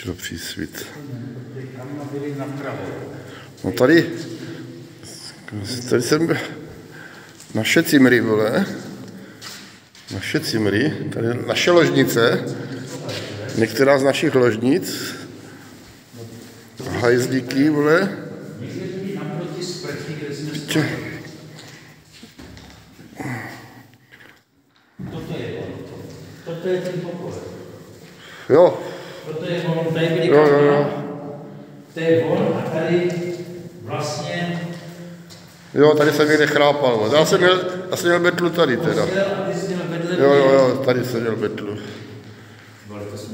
do přísvit. Tam byli napravo. No tady jsem naše cimry, vole. Naše cimry, tady naše ložnice. Některá z našich ložnic. Hajzlíky, vole. Někteří naproti sprchy, kde jsme spali. Toto je ten pokoj. Jo. Toto je on, tady byli kamna. To je on a tady vlastně... Jo, tady jsem někde chrápal, vole. Já jsem měl betlu tady teda. A ty jsi měl vedle mě. Jo, tady jsem měl betlu.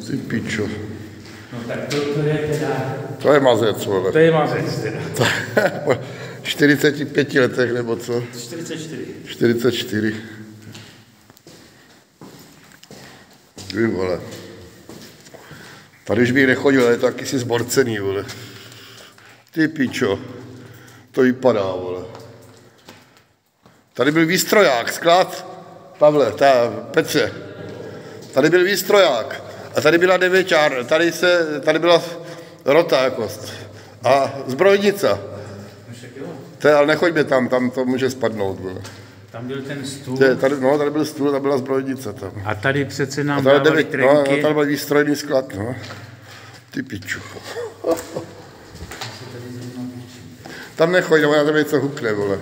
Ty pičo. No tak to je teda... To je mazec, vole. To je mazec teda. Po 45 letech, nebo co? 44. 44. Ty vole. Tady už bych nechodil, ale je to jakýsi zborcený, vole. Ty pičo. To vypadá, vole. Tady byl výstroják, sklad. Pavle, Petře. Tady byl výstroják. A tady byla devěťár, tady byla rota jakost. A zbrojnice. Ale nechoďme tam to může spadnout. Vole. Tam byl ten stůl. Tady byl stůl, tam byla zbrojnice tam. A tady přece nám dávali trenky. No, tady byl výstrojný sklad, no. Ty piču. Tam nechoď, nebo já tam něco hukne, vole.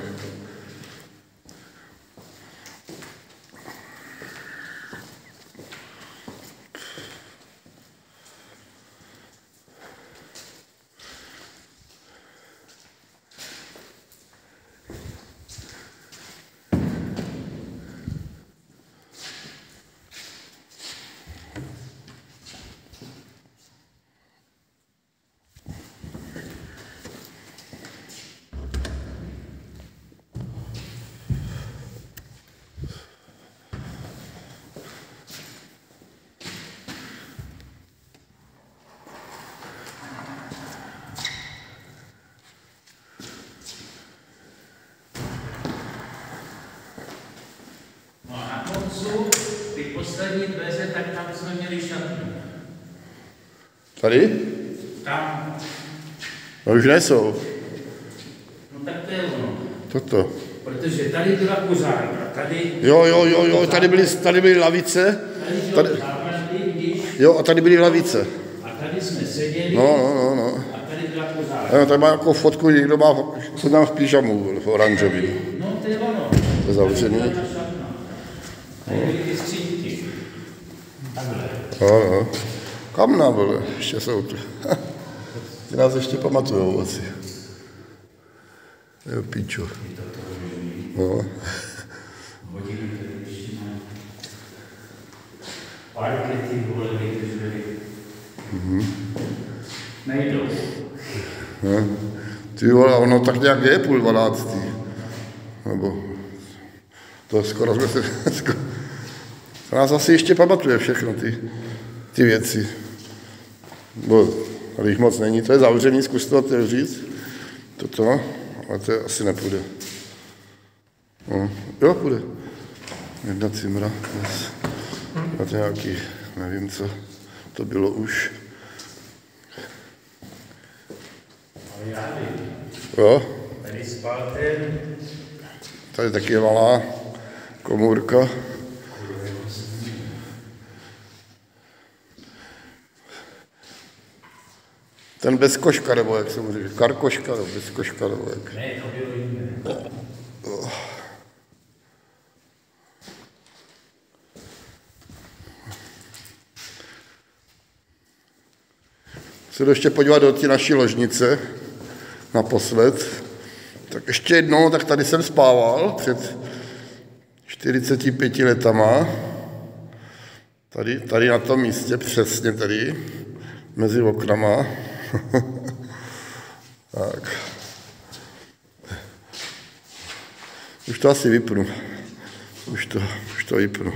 Ty poslední dveře, tak tam jsme měli šatnu. Tady? Tam. No už nejsou. No tak to je ono. Toto. Protože tady byla kuřárna, tady... Jo, tady byly lavice. Tady bylo zábradlí, vidíš? Jo, a tady byly lavice. A tady jsme seděli. No. A tady byla kuřárna. Jo, tady má jako fotku, někdo má, co tam v pyžamu, v oranžový. No to je ono. To je zavřený. Tady byla ta šatna. Tady byly ty skřínky. Takhle. Jo. Kamna, vole, ještě jsou tu. Ty nás ještě pamatujou asi. Jo, pičo. No. Parkety, vole, vydrželi. Nejdou. Ty vole, ono tak nějak je 11:30. Nebo to skoro jsme se... To nás asi ještě pamatuje všechno ty věci. Bo, ale jich moc není. To je zavřený, zkus to otevřít. Toto, ale to asi nepůjde. No, jo, půjde. Jedna cimra. A to nějaký, nevím co, to bylo už. Ale já vím. Jo. Tady spal ten... Tady taky je malá komůrka. Ten bez koška, nebo jak se mu říká, karkoška, nebo bez koška, nebo jak. Ne, to bylo jiné. Se jdu ještě podívat do té naší ložnice naposled. Tak ještě jednou, tak tady jsem spával před 45 letama. Tady na tom místě, přesně tady, mezi oknama. Tak. Už to asi vypnu. Už to vypnu.